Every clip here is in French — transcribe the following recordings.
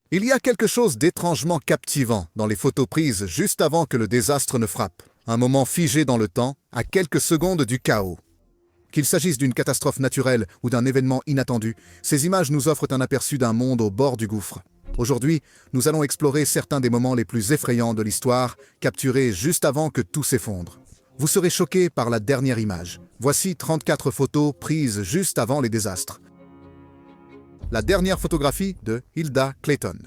Il y a quelque chose d'étrangement captivant dans les photos prises juste avant que le désastre ne frappe. Un moment figé dans le temps, à quelques secondes du chaos. Qu'il s'agisse d'une catastrophe naturelle ou d'un événement inattendu, ces images nous offrent un aperçu d'un monde au bord du gouffre. Aujourd'hui, nous allons explorer certains des moments les plus effrayants de l'histoire, capturés juste avant que tout s'effondre. Vous serez choqués par la dernière image. Voici 34 photos prises juste avant les désastres. La dernière photographie de Hilda Clayton.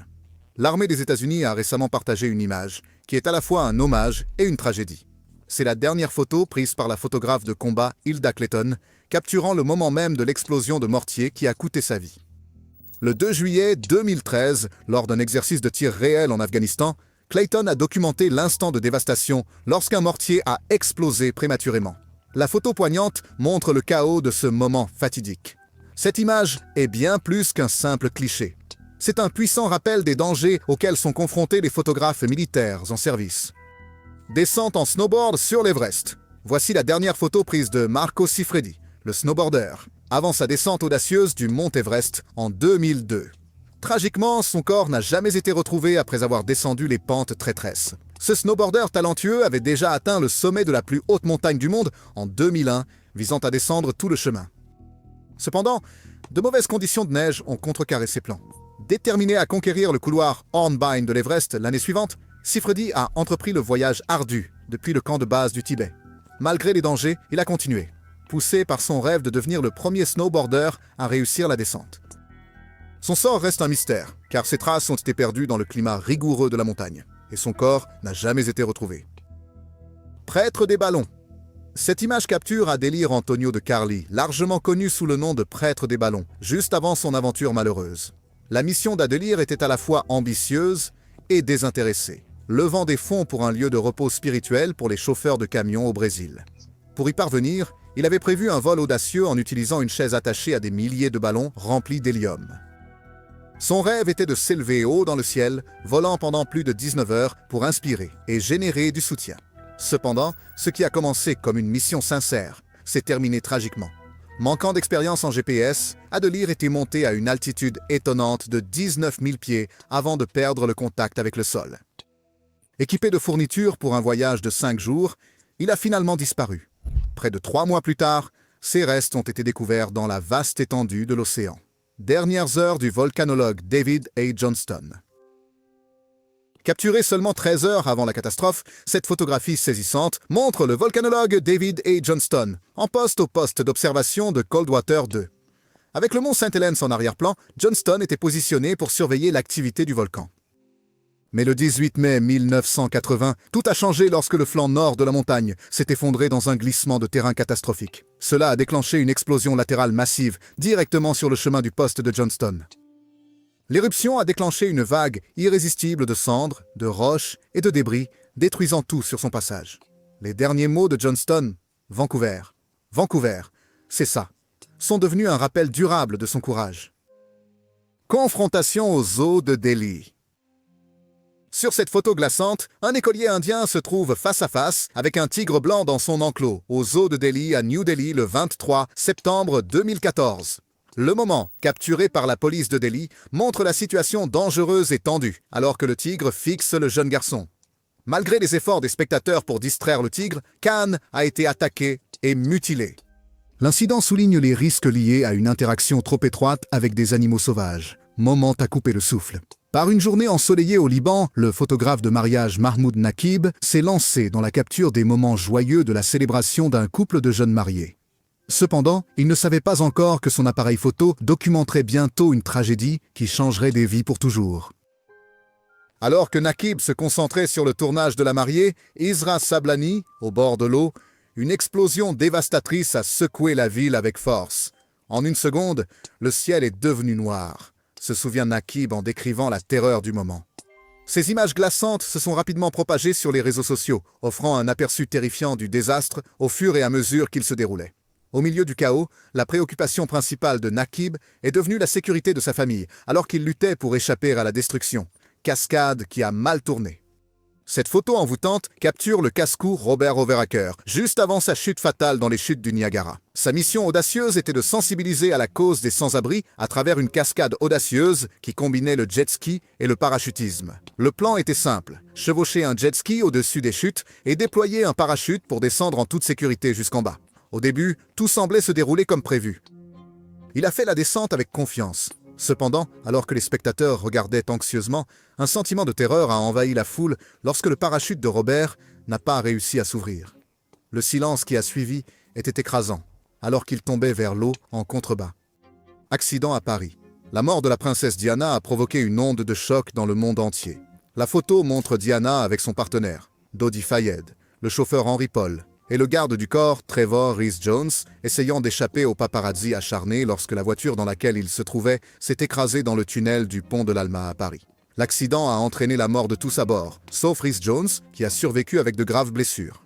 L'armée des États-Unis a récemment partagé une image qui est à la fois un hommage et une tragédie. C'est la dernière photo prise par la photographe de combat Hilda Clayton, capturant le moment même de l'explosion de mortier qui a coûté sa vie. Le 2 juillet 2013, lors d'un exercice de tir réel en Afghanistan, Clayton a documenté l'instant de dévastation lorsqu'un mortier a explosé prématurément. La photo poignante montre le chaos de ce moment fatidique. Cette image est bien plus qu'un simple cliché. C'est un puissant rappel des dangers auxquels sont confrontés les photographes militaires en service. Descente en snowboard sur l'Everest. Voici la dernière photo prise de Marco Siffredi, le snowboarder, avant sa descente audacieuse du mont Everest en 2002. Tragiquement, son corps n'a jamais été retrouvé après avoir descendu les pentes traîtresses. Ce snowboarder talentueux avait déjà atteint le sommet de la plus haute montagne du monde en 2001, visant à descendre tout le chemin. Cependant, de mauvaises conditions de neige ont contrecarré ses plans. Déterminé à conquérir le couloir Hornbein de l'Everest l'année suivante, Siffredi a entrepris le voyage ardu depuis le camp de base du Tibet. Malgré les dangers, il a continué, poussé par son rêve de devenir le premier snowboarder à réussir la descente. Son sort reste un mystère, car ses traces ont été perdues dans le climat rigoureux de la montagne, et son corps n'a jamais été retrouvé. Prêtre des ballons. Cette image capture Adélire Antonio de Carli, largement connu sous le nom de prêtre des ballons, juste avant son aventure malheureuse. La mission d'Adélire était à la fois ambitieuse et désintéressée, levant des fonds pour un lieu de repos spirituel pour les chauffeurs de camions au Brésil. Pour y parvenir, il avait prévu un vol audacieux en utilisant une chaise attachée à des milliers de ballons remplis d'hélium. Son rêve était de s'élever haut dans le ciel, volant pendant plus de 19 heures pour inspirer et générer du soutien. Cependant, ce qui a commencé comme une mission sincère s'est terminé tragiquement. Manquant d'expérience en GPS, Adélire était monté à une altitude étonnante de 19 000 pieds avant de perdre le contact avec le sol. Équipé de fournitures pour un voyage de 5 jours, il a finalement disparu. Près de 3 mois plus tard, ses restes ont été découverts dans la vaste étendue de l'océan. Dernières heures du volcanologue David A. Johnston. Capturée seulement 13 heures avant la catastrophe, cette photographie saisissante montre le volcanologue David A. Johnston, en poste au poste d'observation de Coldwater 2. Avec le mont St. Helens en arrière-plan, Johnston était positionné pour surveiller l'activité du volcan. Mais le 18 mai 1980, tout a changé lorsque le flanc nord de la montagne s'est effondré dans un glissement de terrain catastrophique. Cela a déclenché une explosion latérale massive directement sur le chemin du poste de Johnston. L'éruption a déclenché une vague irrésistible de cendres, de roches et de débris, détruisant tout sur son passage. Les derniers mots de Johnston, Vancouver, Vancouver, c'est ça, sont devenus un rappel durable de son courage. Confrontation aux eaux de Delhi. Sur cette photo glaçante, un écolier indien se trouve face à face avec un tigre blanc dans son enclos, aux eaux de Delhi à New Delhi le 23 septembre 2014. Le moment, capturé par la police de Delhi, montre la situation dangereuse et tendue, alors que le tigre fixe le jeune garçon. Malgré les efforts des spectateurs pour distraire le tigre, Khan a été attaqué et mutilé. L'incident souligne les risques liés à une interaction trop étroite avec des animaux sauvages. Moment à couper le souffle. Par une journée ensoleillée au Liban, le photographe de mariage Mahmoud Naqib s'est lancé dans la capture des moments joyeux de la célébration d'un couple de jeunes mariés. Cependant, il ne savait pas encore que son appareil photo documenterait bientôt une tragédie qui changerait des vies pour toujours. Alors que Naqib se concentrait sur le tournage de la mariée, Isra Sablani, au bord de l'eau, une explosion dévastatrice a secoué la ville avec force. En une seconde, le ciel est devenu noir, se souvient Naqib en décrivant la terreur du moment. Ces images glaçantes se sont rapidement propagées sur les réseaux sociaux, offrant un aperçu terrifiant du désastre au fur et à mesure qu'il se déroulait. Au milieu du chaos, la préoccupation principale de Naqib est devenue la sécurité de sa famille, alors qu'il luttait pour échapper à la destruction. Cascade qui a mal tourné. Cette photo envoûtante capture le casse-cou Robert Overacker, juste avant sa chute fatale dans les chutes du Niagara. Sa mission audacieuse était de sensibiliser à la cause des sans-abri à travers une cascade audacieuse qui combinait le jet ski et le parachutisme. Le plan était simple, chevaucher un jet ski au-dessus des chutes et déployer un parachute pour descendre en toute sécurité jusqu'en bas. Au début, tout semblait se dérouler comme prévu. Il a fait la descente avec confiance. Cependant, alors que les spectateurs regardaient anxieusement, un sentiment de terreur a envahi la foule lorsque le parachute de Robert n'a pas réussi à s'ouvrir. Le silence qui a suivi était écrasant, alors qu'il tombait vers l'eau en contrebas. Accident à Paris. La mort de la princesse Diana a provoqué une onde de choc dans le monde entier. La photo montre Diana avec son partenaire, Dodi Fayed, le chauffeur Henry Paul, et le garde du corps, Trevor Rees-Jones, essayant d'échapper aux paparazzi acharnés lorsque la voiture dans laquelle il se trouvait s'est écrasée dans le tunnel du pont de l'Alma à Paris. L'accident a entraîné la mort de tous à bord, sauf Rees-Jones, qui a survécu avec de graves blessures.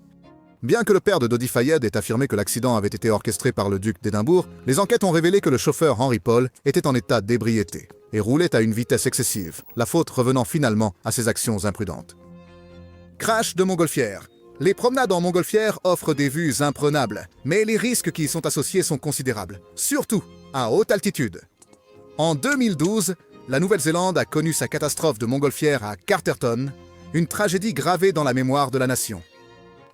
Bien que le père de Dodi Fayed ait affirmé que l'accident avait été orchestré par le duc d'Édimbourg, les enquêtes ont révélé que le chauffeur Henry Paul était en état d'ébriété et roulait à une vitesse excessive, la faute revenant finalement à ses actions imprudentes. Crash de montgolfière. Les promenades en montgolfière offrent des vues imprenables, mais les risques qui y sont associés sont considérables, surtout à haute altitude. En 2012, la Nouvelle-Zélande a connu sa catastrophe de montgolfière à Carterton, une tragédie gravée dans la mémoire de la nation.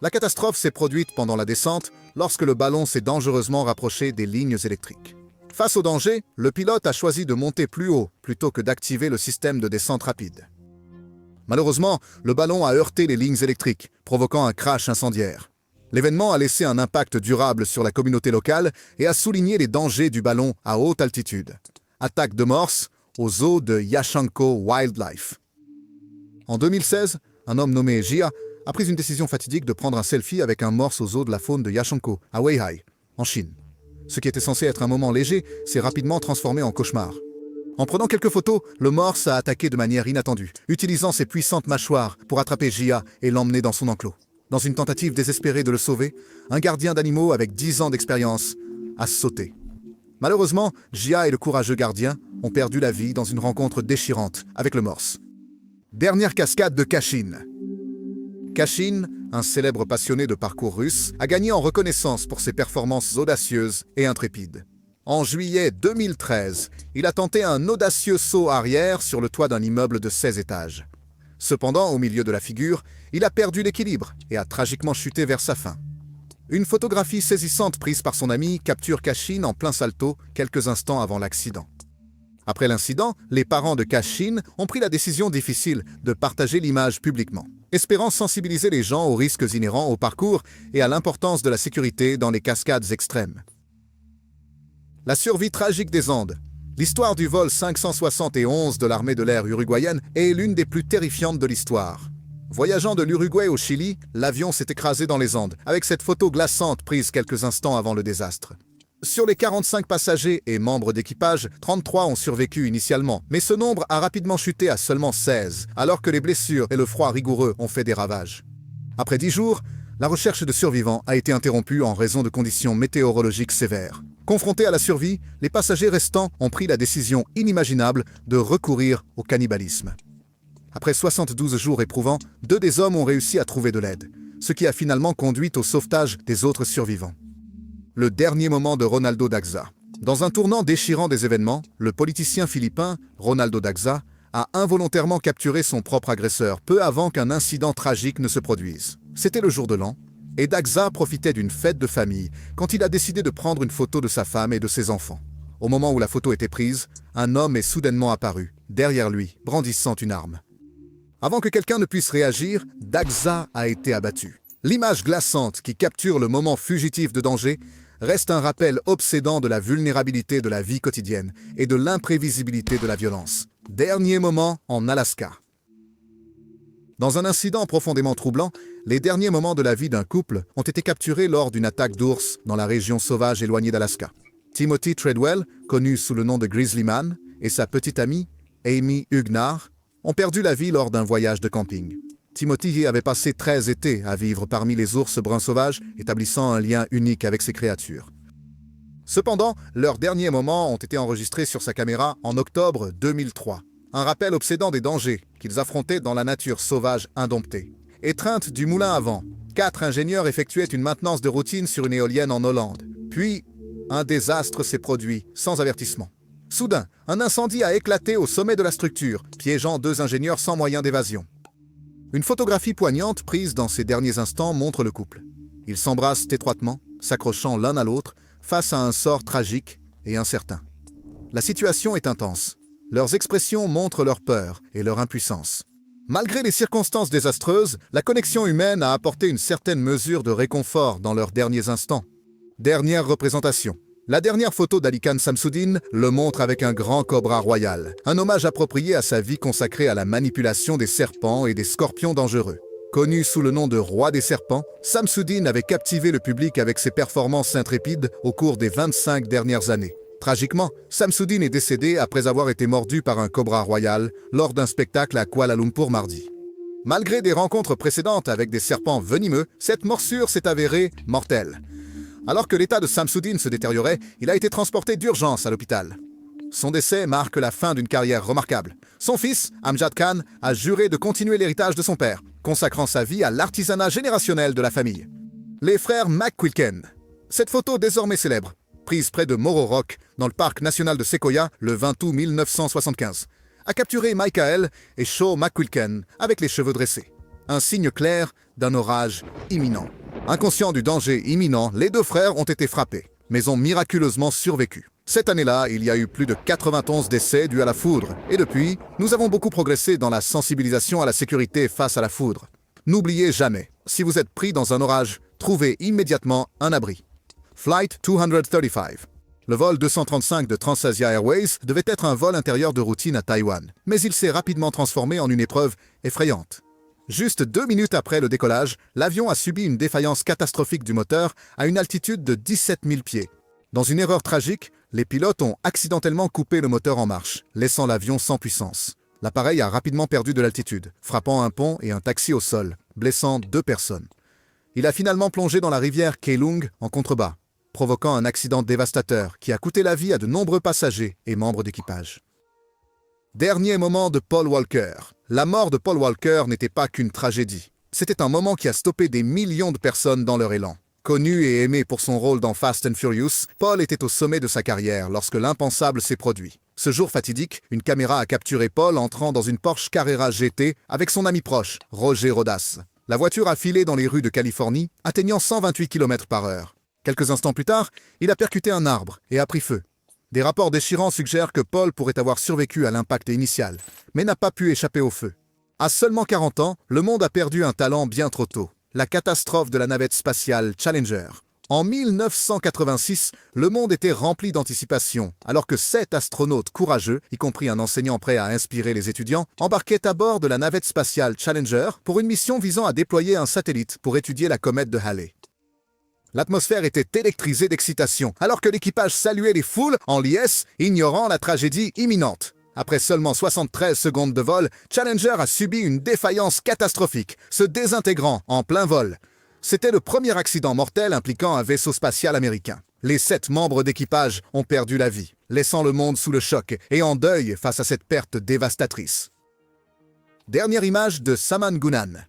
La catastrophe s'est produite pendant la descente, lorsque le ballon s'est dangereusement rapproché des lignes électriques. Face au danger, le pilote a choisi de monter plus haut plutôt que d'activer le système de descente rapide. Malheureusement, le ballon a heurté les lignes électriques, provoquant un crash incendiaire. L'événement a laissé un impact durable sur la communauté locale et a souligné les dangers du ballon à haute altitude. Attaque de morse au zoo de Yashanko Wildlife. En 2016, un homme nommé Jia a pris une décision fatidique de prendre un selfie avec un morse au zoo de la faune de Yashanko, à Weihai, en Chine. Ce qui était censé être un moment léger s'est rapidement transformé en cauchemar. En prenant quelques photos, le morse a attaqué de manière inattendue, utilisant ses puissantes mâchoires pour attraper Jia et l'emmener dans son enclos. Dans une tentative désespérée de le sauver, un gardien d'animaux avec 10 ans d'expérience a sauté. Malheureusement, Jia et le courageux gardien ont perdu la vie dans une rencontre déchirante avec le morse. Dernière cascade de Kashin. Kashin, un célèbre passionné de parcours russe, a gagné en reconnaissance pour ses performances audacieuses et intrépides. En juillet 2013, il a tenté un audacieux saut arrière sur le toit d'un immeuble de 16 étages. Cependant, au milieu de la figure, il a perdu l'équilibre et a tragiquement chuté vers sa fin. Une photographie saisissante prise par son ami capture Kashin en plein salto quelques instants avant l'accident. Après l'incident, les parents de Kashin ont pris la décision difficile de partager l'image publiquement, espérant sensibiliser les gens aux risques inhérents au parcours et à l'importance de la sécurité dans les cascades extrêmes. La survie tragique des Andes. L'histoire du vol 571 de l'armée de l'air uruguayenne est l'une des plus terrifiantes de l'histoire. Voyageant de l'Uruguay au Chili, l'avion s'est écrasé dans les Andes, avec cette photo glaçante prise quelques instants avant le désastre. Sur les 45 passagers et membres d'équipage, 33 ont survécu initialement, mais ce nombre a rapidement chuté à seulement 16, alors que les blessures et le froid rigoureux ont fait des ravages. Après 10 jours, la recherche de survivants a été interrompue en raison de conditions météorologiques sévères. Confrontés à la survie, les passagers restants ont pris la décision inimaginable de recourir au cannibalisme. Après 72 jours éprouvants, 2 des hommes ont réussi à trouver de l'aide, ce qui a finalement conduit au sauvetage des autres survivants. Le dernier moment de Ronaldo Daxa. Dans un tournant déchirant des événements, le politicien philippin Ronaldo Daxa a involontairement capturé son propre agresseur peu avant qu'un incident tragique ne se produise. C'était le jour de l'an, et Daxa profitait d'une fête de famille quand il a décidé de prendre une photo de sa femme et de ses enfants. Au moment où la photo était prise, un homme est soudainement apparu, derrière lui, brandissant une arme. Avant que quelqu'un ne puisse réagir, Daxa a été abattu. L'image glaçante qui capture le moment fugitif de danger reste un rappel obsédant de la vulnérabilité de la vie quotidienne et de l'imprévisibilité de la violence. Dernier moment en Alaska. Dans un incident profondément troublant, les derniers moments de la vie d'un couple ont été capturés lors d'une attaque d'ours dans la région sauvage éloignée d'Alaska. Timothy Treadwell, connu sous le nom de Grizzly Man, et sa petite amie, Amy Hugnar, ont perdu la vie lors d'un voyage de camping. Timothy avait passé 13 étés à vivre parmi les ours bruns sauvages, établissant un lien unique avec ces créatures. Cependant, leurs derniers moments ont été enregistrés sur sa caméra en octobre 2003. Un rappel obsédant des dangers qu'ils affrontaient dans la nature sauvage indomptée. étreinte du moulin à vent. 4 ingénieurs effectuaient une maintenance de routine sur une éolienne en Hollande. Puis, un désastre s'est produit, sans avertissement. Soudain, un incendie a éclaté au sommet de la structure, piégeant 2 ingénieurs sans moyen d'évasion. Une photographie poignante prise dans ces derniers instants montre le couple. Ils s'embrassent étroitement, s'accrochant l'un à l'autre, face à un sort tragique et incertain. La situation est intense. Leurs expressions montrent leur peur et leur impuissance. Malgré les circonstances désastreuses, la connexion humaine a apporté une certaine mesure de réconfort dans leurs derniers instants. Dernière représentation. La dernière photo d'Ali Khan Samsudeen le montre avec un grand cobra royal, un hommage approprié à sa vie consacrée à la manipulation des serpents et des scorpions dangereux. Connu sous le nom de roi des serpents, Samsudeen avait captivé le public avec ses performances intrépides au cours des 25 dernières années. Tragiquement, Samsudeen est décédé après avoir été mordu par un cobra royal lors d'un spectacle à Kuala Lumpur mardi. Malgré des rencontres précédentes avec des serpents venimeux, cette morsure s'est avérée mortelle. Alors que l'état de Samsudeen se détériorait, il a été transporté d'urgence à l'hôpital. Son décès marque la fin d'une carrière remarquable. Son fils, Amjad Khan, a juré de continuer l'héritage de son père, consacrant sa vie à l'artisanat générationnel de la famille. Les frères McQuilken. Cette photo désormais célèbre, prise près de Moro Rock, dans le parc national de Sequoia, le 20 août 1975, a capturé Michael et Shaw McQuilken avec les cheveux dressés. Un signe clair d'un orage imminent. Inconscients du danger imminent, les 2 frères ont été frappés, mais ont miraculeusement survécu. Cette année-là, il y a eu plus de 91 décès dus à la foudre, et depuis, nous avons beaucoup progressé dans la sensibilisation à la sécurité face à la foudre. N'oubliez jamais, si vous êtes pris dans un orage, trouvez immédiatement un abri. Flight 235. Le vol 235 de Transasia Airways devait être un vol intérieur de routine à Taïwan, mais il s'est rapidement transformé en une épreuve effrayante. Juste 2 minutes après le décollage, l'avion a subi une défaillance catastrophique du moteur à une altitude de 17 000 pieds. Dans une erreur tragique, les pilotes ont accidentellement coupé le moteur en marche, laissant l'avion sans puissance. L'appareil a rapidement perdu de l'altitude, frappant un pont et un taxi au sol, blessant 2 personnes. Il a finalement plongé dans la rivière Keelung en contrebas, provoquant un accident dévastateur qui a coûté la vie à de nombreux passagers et membres d'équipage. Dernier moment de Paul Walker. La mort de Paul Walker n'était pas qu'une tragédie. C'était un moment qui a stoppé des millions de personnes dans leur élan. Connu et aimé pour son rôle dans Fast and Furious, Paul était au sommet de sa carrière lorsque l'impensable s'est produit. Ce jour fatidique, une caméra a capturé Paul entrant dans une Porsche Carrera GT avec son ami proche, Roger Rodas. La voiture a filé dans les rues de Californie, atteignant 128 km/h. Quelques instants plus tard, il a percuté un arbre et a pris feu. Des rapports déchirants suggèrent que Paul pourrait avoir survécu à l'impact initial, mais n'a pas pu échapper au feu. À seulement 40 ans, le monde a perdu un talent bien trop tôt. La catastrophe de la navette spatiale Challenger. En 1986, le monde était rempli d'anticipation, alors que 7 astronautes courageux, y compris un enseignant prêt à inspirer les étudiants, embarquaient à bord de la navette spatiale Challenger pour une mission visant à déployer un satellite pour étudier la comète de Halley. L'atmosphère était électrisée d'excitation, alors que l'équipage saluait les foules en liesse, ignorant la tragédie imminente. Après seulement 73 secondes de vol, Challenger a subi une défaillance catastrophique, se désintégrant en plein vol. C'était le premier accident mortel impliquant un vaisseau spatial américain. Les 7 membres d'équipage ont perdu la vie, laissant le monde sous le choc et en deuil face à cette perte dévastatrice. Dernière image de Saman Gunan.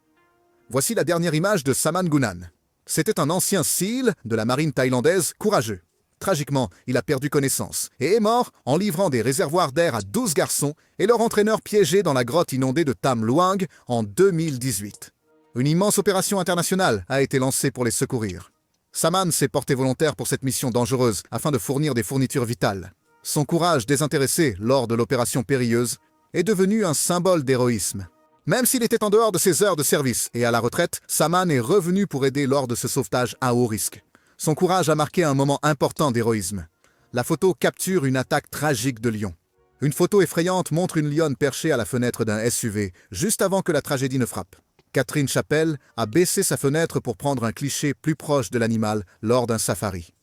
Voici la dernière image de Saman Gunan. C'était un ancien SEAL de la marine thaïlandaise courageux. Tragiquement, il a perdu connaissance et est mort en livrant des réservoirs d'air à 12 garçons et leur entraîneur piégé dans la grotte inondée de Tam Luang en 2018. Une immense opération internationale a été lancée pour les secourir. Saman s'est porté volontaire pour cette mission dangereuse afin de fournir des fournitures vitales. Son courage désintéressé lors de l'opération périlleuse est devenu un symbole d'héroïsme. Même s'il était en dehors de ses heures de service et à la retraite, Saman est revenu pour aider lors de ce sauvetage à haut risque. Son courage a marqué un moment important d'héroïsme. La photo capture une attaque tragique de lion. Une photo effrayante montre une lionne perchée à la fenêtre d'un SUV, juste avant que la tragédie ne frappe. Catherine Chappell a baissé sa fenêtre pour prendre un cliché plus proche de l'animal lors d'un safari.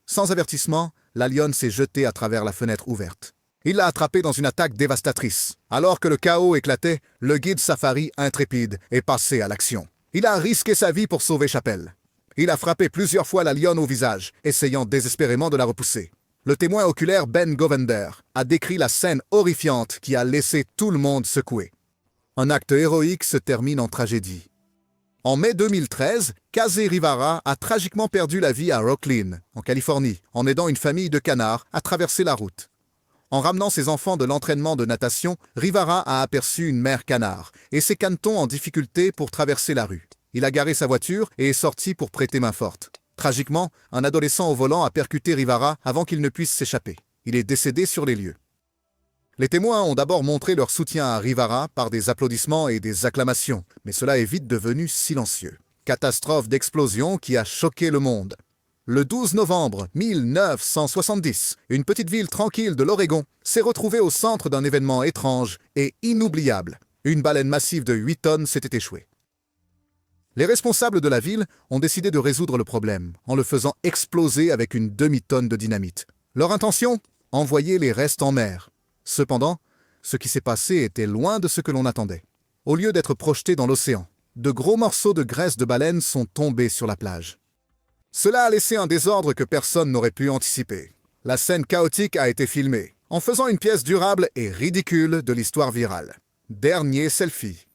Sans avertissement, la lionne s'est jetée à travers la fenêtre ouverte. Il l'a attrapée dans une attaque dévastatrice. Alors que le chaos éclatait, le guide safari intrépide est passé à l'action. Il a risqué sa vie pour sauver Chappell. Il a frappé plusieurs fois la lionne au visage, essayant désespérément de la repousser. Le témoin oculaire Ben Govender a décrit la scène horrifiante qui a laissé tout le monde secoué. Un acte héroïque se termine en tragédie. En mai 2013, Kazé Rivara a tragiquement perdu la vie à Rocklin, en Californie, en aidant une famille de canards à traverser la route. En ramenant ses enfants de l'entraînement de natation, Rivara a aperçu une mère canard et ses canetons en difficulté pour traverser la rue. Il a garé sa voiture et est sorti pour prêter main forte. Tragiquement, un adolescent au volant a percuté Rivara avant qu'il ne puisse s'échapper. Il est décédé sur les lieux. Les témoins ont d'abord montré leur soutien à Rivara par des applaudissements et des acclamations, mais cela est vite devenu silencieux. Catastrophe d'explosion qui a choqué le monde. Le 12 novembre 1970, une petite ville tranquille de l'Oregon s'est retrouvée au centre d'un événement étrange et inoubliable. Une baleine massive de 8 tonnes s'était échouée. Les responsables de la ville ont décidé de résoudre le problème en le faisant exploser avec une demi-tonne de dynamite. Leur intention? Envoyer les restes en mer. Cependant, ce qui s'est passé était loin de ce que l'on attendait. Au lieu d'être projetés dans l'océan, de gros morceaux de graisse de baleine sont tombés sur la plage. Cela a laissé un désordre que personne n'aurait pu anticiper. La scène chaotique a été filmée, en faisant une pièce durable et ridicule de l'histoire virale. Dernier selfie.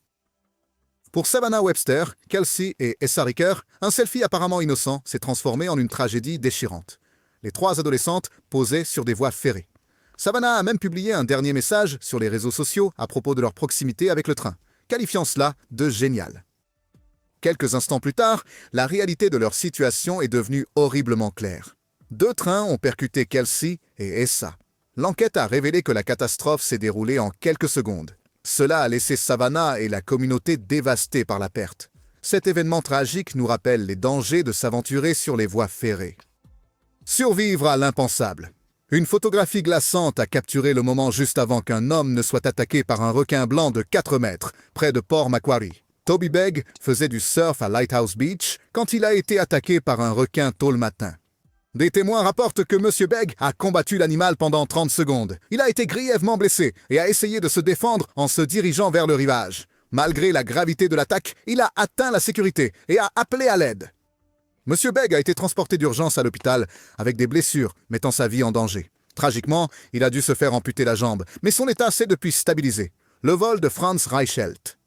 Pour Savannah Webster, Kelsey et Essa Ricker, un selfie apparemment innocent s'est transformé en une tragédie déchirante. Les 3 adolescentes posaient sur des voies ferrées. Savannah a même publié un dernier message sur les réseaux sociaux à propos de leur proximité avec le train, qualifiant cela de génial. Quelques instants plus tard, la réalité de leur situation est devenue horriblement claire. 2 trains ont percuté Kelsey et Essa. L'enquête a révélé que la catastrophe s'est déroulée en quelques secondes. Cela a laissé Savannah et la communauté dévastées par la perte. Cet événement tragique nous rappelle les dangers de s'aventurer sur les voies ferrées. Survivre à l'impensable. Une photographie glaçante a capturé le moment juste avant qu'un homme ne soit attaqué par un requin blanc de 4 mètres, près de Port Macquarie. Toby Begg faisait du surf à Lighthouse Beach quand il a été attaqué par un requin tôt le matin. Des témoins rapportent que M. Begg a combattu l'animal pendant 30 secondes. Il a été grièvement blessé et a essayé de se défendre en se dirigeant vers le rivage. Malgré la gravité de l'attaque, il a atteint la sécurité et a appelé à l'aide. M. Begg a été transporté d'urgence à l'hôpital avec des blessures mettant sa vie en danger. Tragiquement, il a dû se faire amputer la jambe, mais son état s'est depuis stabilisé. Le vol de Franz Reichelt.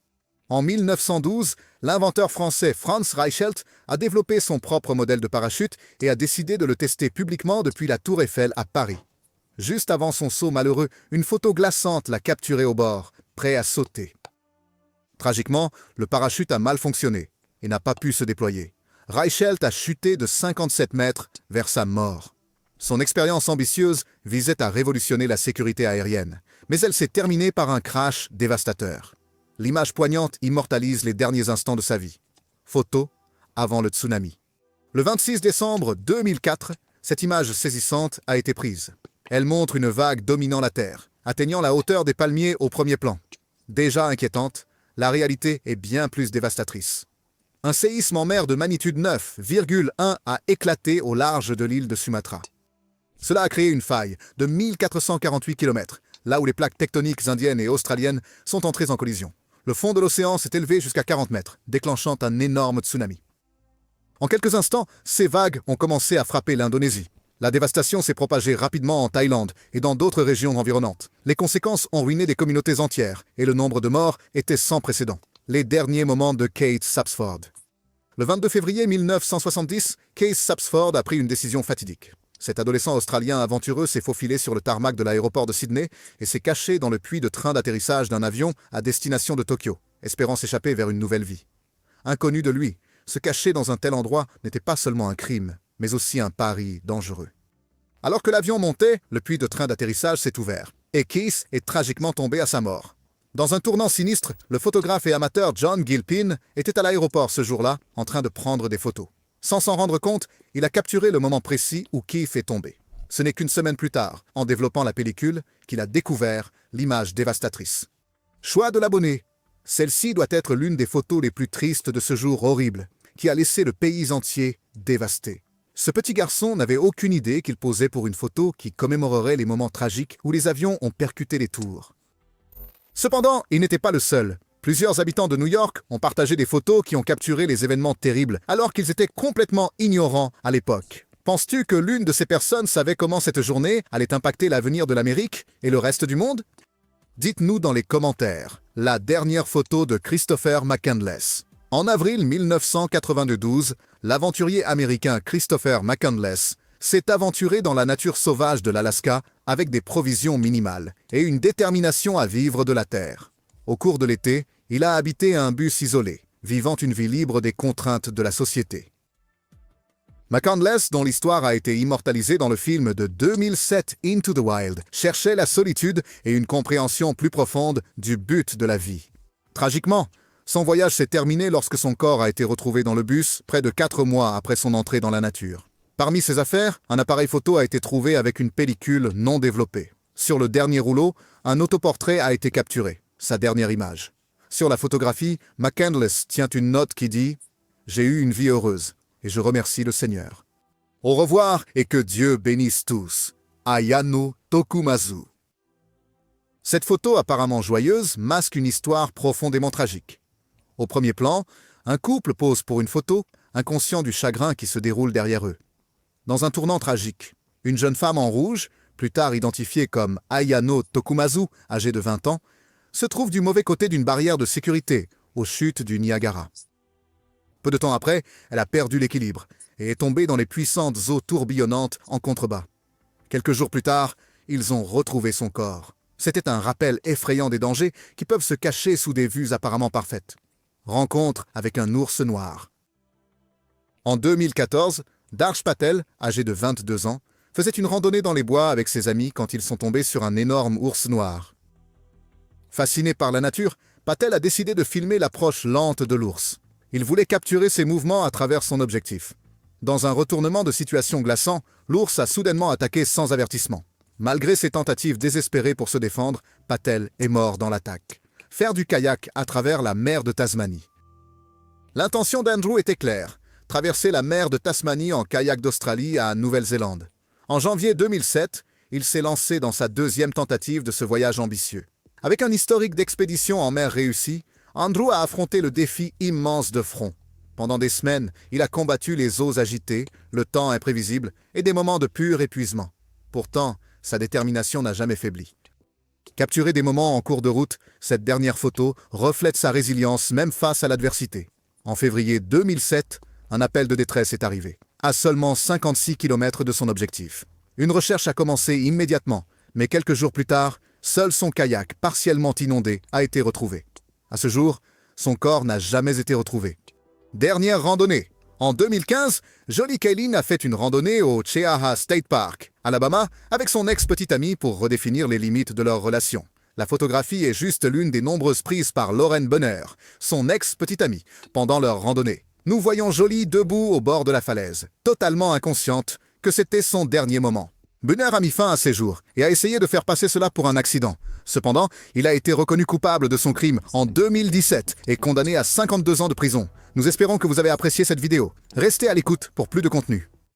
En 1912, l'inventeur français Franz Reichelt a développé son propre modèle de parachute et a décidé de le tester publiquement depuis la Tour Eiffel à Paris. Juste avant son saut malheureux, une photo glaçante l'a capturé au bord, prêt à sauter. Tragiquement, le parachute a mal fonctionné et n'a pas pu se déployer. Reichelt a chuté de 57 mètres vers sa mort. Son expérience ambitieuse visait à révolutionner la sécurité aérienne, mais elle s'est terminée par un crash dévastateur. L'image poignante immortalise les derniers instants de sa vie. Photo avant le tsunami. Le 26 décembre 2004, cette image saisissante a été prise. Elle montre une vague dominant la Terre, atteignant la hauteur des palmiers au premier plan. Déjà inquiétante, la réalité est bien plus dévastatrice. Un séisme en mer de magnitude 9,1 a éclaté au large de l'île de Sumatra. Cela a créé une faille de 1448 km, là où les plaques tectoniques indiennes et australiennes sont entrées en collision. Le fond de l'océan s'est élevé jusqu'à 40 mètres, déclenchant un énorme tsunami. En quelques instants, ces vagues ont commencé à frapper l'Indonésie. La dévastation s'est propagée rapidement en Thaïlande et dans d'autres régions environnantes. Les conséquences ont ruiné des communautés entières et le nombre de morts était sans précédent. Les derniers moments de Kate Sapsford. Le 22 février 1970, Kate Sapsford a pris une décision fatidique. Cet adolescent australien aventureux s'est faufilé sur le tarmac de l'aéroport de Sydney et s'est caché dans le puits de train d'atterrissage d'un avion à destination de Tokyo, espérant s'échapper vers une nouvelle vie. Inconnu de lui, se cacher dans un tel endroit n'était pas seulement un crime, mais aussi un pari dangereux. Alors que l'avion montait, le puits de train d'atterrissage s'est ouvert, et Keith est tragiquement tombé à sa mort. Dans un tournant sinistre, le photographe et amateur John Gilpin était à l'aéroport ce jour-là, en train de prendre des photos. Sans s'en rendre compte, il a capturé le moment précis où Keith est tombé. Ce n'est qu'une semaine plus tard, en développant la pellicule, qu'il a découvert l'image dévastatrice. Choix de l'abonné. Celle-ci doit être l'une des photos les plus tristes de ce jour horrible, qui a laissé le pays entier dévasté. Ce petit garçon n'avait aucune idée qu'il posait pour une photo qui commémorerait les moments tragiques où les avions ont percuté les tours. Cependant, il n'était pas le seul. Plusieurs habitants de New York ont partagé des photos qui ont capturé les événements terribles, alors qu'ils étaient complètement ignorants à l'époque. Penses-tu que l'une de ces personnes savait comment cette journée allait impacter l'avenir de l'Amérique et le reste du monde? Dites-nous dans les commentaires la dernière photo de Christopher McCandless. En avril 1992, l'aventurier américain Christopher McCandless s'est aventuré dans la nature sauvage de l'Alaska avec des provisions minimales et une détermination à vivre de la terre. Au cours de l'été, il a habité un bus isolé, vivant une vie libre des contraintes de la société. McCandless, dont l'histoire a été immortalisée dans le film de 2007 Into the Wild, cherchait la solitude et une compréhension plus profonde du but de la vie. Tragiquement, son voyage s'est terminé lorsque son corps a été retrouvé dans le bus près de 4 mois après son entrée dans la nature. Parmi ses affaires, un appareil photo a été trouvé avec une pellicule non développée. Sur le dernier rouleau, un autoportrait a été capturé, sa dernière image. Sur la photographie, McCandless tient une note qui dit « J'ai eu une vie heureuse et je remercie le Seigneur. Au revoir et que Dieu bénisse tous. Ayano Tokumazu ». Cette photo apparemment joyeuse masque une histoire profondément tragique. Au premier plan, un couple pose pour une photo, inconscient du chagrin qui se déroule derrière eux. Dans un tournant tragique, une jeune femme en rouge, plus tard identifiée comme Ayano Tokumazu, âgée de 20 ans, se trouve du mauvais côté d'une barrière de sécurité, aux chutes du Niagara. Peu de temps après, elle a perdu l'équilibre et est tombée dans les puissantes eaux tourbillonnantes en contrebas. Quelques jours plus tard, ils ont retrouvé son corps. C'était un rappel effrayant des dangers qui peuvent se cacher sous des vues apparemment parfaites. Rencontre avec un ours noir. En 2014, Darsh Patel, âgé de 22 ans, faisait une randonnée dans les bois avec ses amis quand ils sont tombés sur un énorme ours noir. Fasciné par la nature, Patel a décidé de filmer l'approche lente de l'ours. Il voulait capturer ses mouvements à travers son objectif. Dans un retournement de situation glaçant, l'ours a soudainement attaqué sans avertissement. Malgré ses tentatives désespérées pour se défendre, Patel est mort dans l'attaque. Faire du kayak à travers la mer de Tasmanie. L'intention d'Andrew était claire, traverser la mer de Tasmanie en kayak d'Australie à Nouvelle-Zélande. En janvier 2007, il s'est lancé dans sa deuxième tentative de ce voyage ambitieux. Avec un historique d'expédition en mer réussi, Andrew a affronté le défi immense de front. Pendant des semaines, il a combattu les eaux agitées, le temps imprévisible et des moments de pur épuisement. Pourtant, sa détermination n'a jamais faibli. Capturer des moments en cours de route, cette dernière photo reflète sa résilience même face à l'adversité. En février 2007, un appel de détresse est arrivé, à seulement 56 km de son objectif. Une recherche a commencé immédiatement, mais quelques jours plus tard, seul son kayak, partiellement inondé, a été retrouvé. À ce jour, son corps n'a jamais été retrouvé. Dernière randonnée. En 2015, Jolie Kaylin a fait une randonnée au Cheaha State Park, Alabama, avec son ex-petite amie pour redéfinir les limites de leur relation. La photographie est juste l'une des nombreuses prises par Lauren Bunner, son ex-petite amie, pendant leur randonnée. Nous voyons Jolie debout au bord de la falaise, totalement inconsciente que c'était son dernier moment. Bunner a mis fin à ses jours et a essayé de faire passer cela pour un accident. Cependant, il a été reconnu coupable de son crime en 2017 et condamné à 52 ans de prison. Nous espérons que vous avez apprécié cette vidéo. Restez à l'écoute pour plus de contenu.